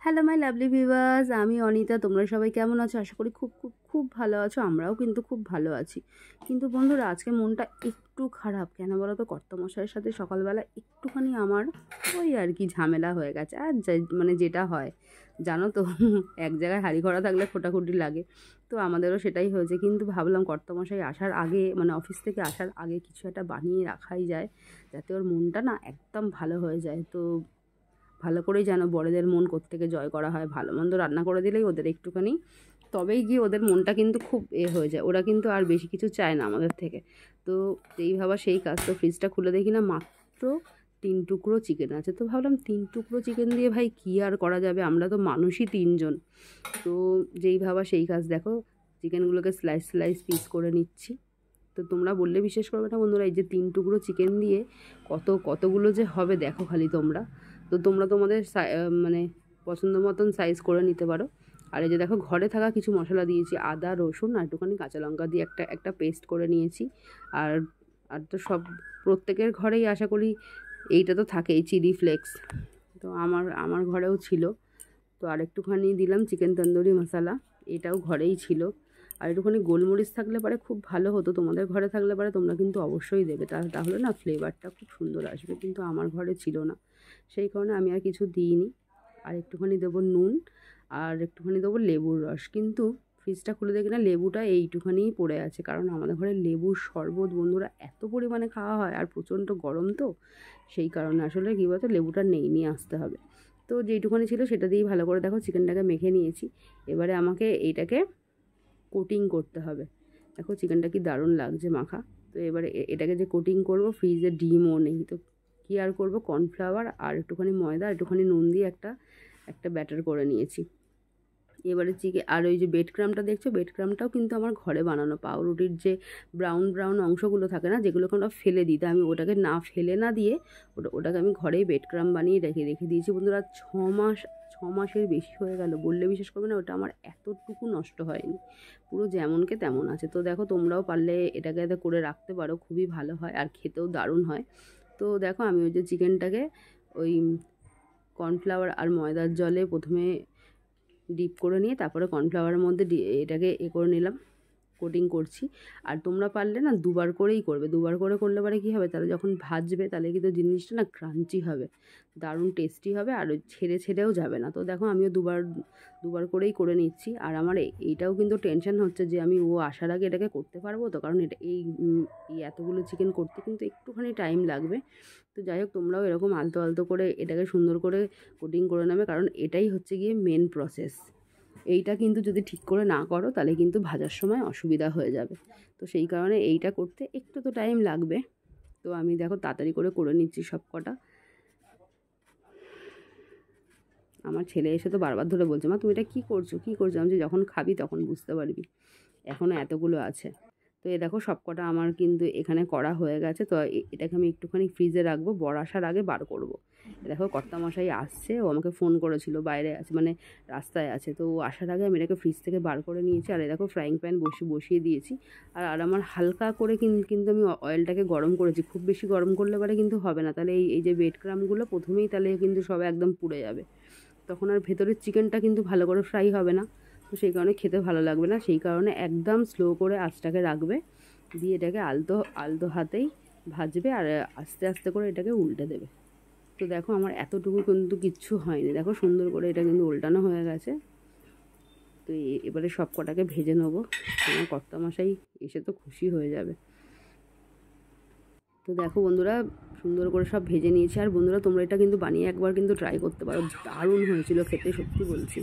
Hello my lovely viewers, আমি অনিতা। তোমরা সবাই কেমন আছো? আশা করি খুব খুব খুব ভালো আছো। আমরাও কিন্তু খুব ভালো আছি। কিন্তু বন্ধুরা, আজকে মনটা একটু খারাপ। কেন বলো তো? কর্তামশাইয়ের সাথে সকালবেলা একটুখানি আমার ওই আর কি ঝামেলা হয়ে গেছে। আর মানে যেটা হয় জানো তো, এক জায়গায় হাঁড়ি ঘড়া থাকলে খোটাখুটি লাগে। তো আমাদেরও সেটাই হয়েছে। কিন্তু ভাবলাম কর্তামশাই আসার আগে, মানে অফিস থেকে আসার আগে কিছু একটা বানিয়ে রাখাই যায়, যাতে ওর মনটা না একদম ভালো হয়ে যায়। তো ভালো করেই যেন বড়দের মন কোত্থেকে জয় করা হয়। ভালো মন্দ রান্না করে দিলেই ওদের একটুখানি, তবেই গিয়ে ওদের মনটা কিন্তু খুব হয়ে যায়। ওরা কিন্তু আর বেশি কিছু চায় না আমাদের থেকে। তো এই ভাবা সেই কাজ। তো ফ্রিজটা খুলে দেখি না মাত্র 3 টুকরো চিকেন আছে। তো ভাবলাম 3 টুকরো চিকেন দিয়ে ভাই কী আর করা যাবে, আমরা তো মানুষই 3 জন। তো যেই ভাবা সেই কাজ। দেখো চিকেনগুলোকে স্লাইস স্লাইস পিস করে নিচ্ছি। তো তোমরা বললে বিশ্বাস করবে না বন্ধুরা, এই যে 3 টুকরো চিকেন দিয়ে কতগুলো যে হবে দেখো খালি তোমরা। তো তোমরা তোমাদের মানে পছন্দ মতন সাইজ করে নিতে পারো। আর এই যে দেখো ঘরে থাকা কিছু মশলা দিয়েছি, আদা রসুন আর একটুখানি কাঁচা লঙ্কা দিয়ে একটা পেস্ট করে নিয়েছি। আর আর তো সব প্রত্যেকের ঘরেই আশা করি এইটা তো থাকেই, চিলি ফ্লেক্স। তো আমার ঘরেও ছিল। তো আর একটুখানি দিলাম চিকেন তন্দুরি মশলা, এটাও ঘরেই ছিল। আর একটুখানি গোলমরিচ থাকলে পরে খুব ভালো হতো। তোমাদের ঘরে থাকলে পরে তোমরা কিন্তু অবশ্যই দেবে, তাহলে না ফ্লেভারটা খুব সুন্দর আসবে। কিন্তু আমার ঘরে ছিল না, সেই কারণে আমি আর কিছু দিইনি। আর একটুখানি দেবো নুন, আর একটুখানি দেবো লেবুর রস। কিন্তু ফ্রিজটা খুলে দেখি না লেবুটা এইটুখানিই পড়ে আছে, কারণ আমাদের ঘরে লেবুর শরবত বন্ধুরা এত পরিমাণে খাওয়া হয়, আর প্রচণ্ড গরম তো সেই কারণে আসলে কী বলতো লেবুটা নিয়ে আসতে হবে। তো যেইটুখানি ছিল সেটা দিয়েই ভালো করে দেখো চিকেনটাকে মেখে নিয়েছি। এবারে আমাকে এইটাকে কোটিং করতে হবে। দেখো চিকেনটা কি দারুণ লাগছে মাখা। তো এবারে এটাকে যে কোটিং করব, ফ্রিজে ডিমও নেই, তো কী আর করবো, কর্নফ্লাওয়ার আর একটুখানি ময়দা একটুখানি নুন দিয়ে একটা ব্যাটার করে নিয়েছি। এবারে আর ওই যে বেড ক্রামটা দেখছো, বেড ক্রামটাও কিন্তু আমার ঘরে বানানো। পাউরুটির যে ব্রাউন ব্রাউন অংশগুলো থাকে না, যেগুলোকে আমরা ফেলে দিই, তা আমি ওটাকে না ফেলে না দিয়ে ওটাকে আমি ঘরেই বেড ক্রাম বানিয়ে রেখে দিয়েছি বন্ধুরা। 6 মাসের বেশি হয়ে গেল, বললে বিশ্বাস করবে না, ওটা আমার এতটুকু নষ্ট হয়নি, পুরো যেমনকে তেমন আছে। তো দেখো তোমরাও পারলে এটাকে এতে করে রাখতে পারো, খুবই ভালো হয় আর খেতেও দারুণ হয়। তো দেখো আমি ওই যে চিকেনটাকে ওই কর্নফ্লাওয়ার আর ময়দার জলে প্রথমে ডিপ করে নিয়ে তারপরে কর্নফ্লাওয়ারের মধ্যে এটাকে করে নিলাম, কোটিং করছি। আর তোমরা পারলে না দুবার করেই করবে, দুবার করে করলে পরে কী হবে, তাহলে যখন ভাজবে তাহলে কিন্তু জিনিসটা না ক্রাঞ্চি হবে, দারুণ টেস্টি হবে, আর ছেড়েও যাবে না। তো দেখো আমিও দুবার করেই করে নিচ্ছি। আর আমার এইটাও কিন্তু টেনশন হচ্ছে যে আমি ও আসার আগে এটাকে করতে পারবো তো, কারণ এই এতগুলো চিকেন করতে কিন্তু একটুখানি টাইম লাগবে। তো যাই হোক, তোমরাও এরকম আলতো আলতো করে এটাকে সুন্দর করে কোটিং করে নেবে, কারণ এটাই হচ্ছে গিয়ে মেন প্রসেস। এইটা কিন্তু যদি ঠিক করে না করো তাহলে কিন্তু ভাজার সময় অসুবিধা হয়ে যাবে। তো সেই কারণে এইটা করতে একটু তো টাইম লাগবে। তো আমি দেখো তাড়াতাড়ি করে নিচ্ছি সব কটা। আমার ছেলে এসে তো বারবার ধরে বলছে, মা তুমি এটা কী করছো? আমি যে যখন খাবি তখন বুঝতে পারবি, এখনও এতগুলো আছে। তো এ দেখো সব কটা আমার কিন্তু এখানে করা হয়ে গেছে। তো এটাকে আমি একটুখানি ফ্রিজে রাখবো, বর আসার আগে বার করব। দেখো কর্তামশাই আসছে, ও আমাকে ফোন করেছিল, বাইরে আছে মানে রাস্তায় আছে। তো ও আসার আগে আমি এটাকে ফ্রিজ থেকে বার করে নিয়েছি। আর দেখো ফ্রাইং প্যান বসিয়ে দিয়েছি। আর আমার হালকা করে কিন্তু আমি অয়েলটাকে গরম করেছি, খুব বেশি গরম করলে পরে কিন্তু হবে না, তাহলে এই যে বেড ক্রামগুলো প্রথমেই তাহলে কিন্তু সব একদম পুড়ে যাবে, তখন আর ভেতরের চিকেনটা কিন্তু ভালো করে ফ্রাই হবে না। তো সেই কারণে খেতে ভালো লাগবে না, সেই কারণে একদম স্লো করে আঁচটাকে রাখবে, দিয়ে এটাকে আলতো হাতেই ভাজবে, আর আস্তে আস্তে করে এটাকে উল্টে দেবে। তো দেখো আমার এতটুকু কিন্তু কিচ্ছু হয়নি, দেখো সুন্দর করে এটা কিন্তু উল্টানো হয়ে গেছে। তো এবারে সব কটাকে ভেজে নেবো, আমার কর্তামশাই এসে তো খুশি হয়ে যাবে। তো দেখো বন্ধুরা সুন্দর করে সব ভেজে নিয়েছি। আর বন্ধুরা তোমরা এটা কিন্তু বানিয়ে একবার কিন্তু ট্রাই করতে পারো, দারুণ হয়েছিল খেতে, সত্যি বলছি।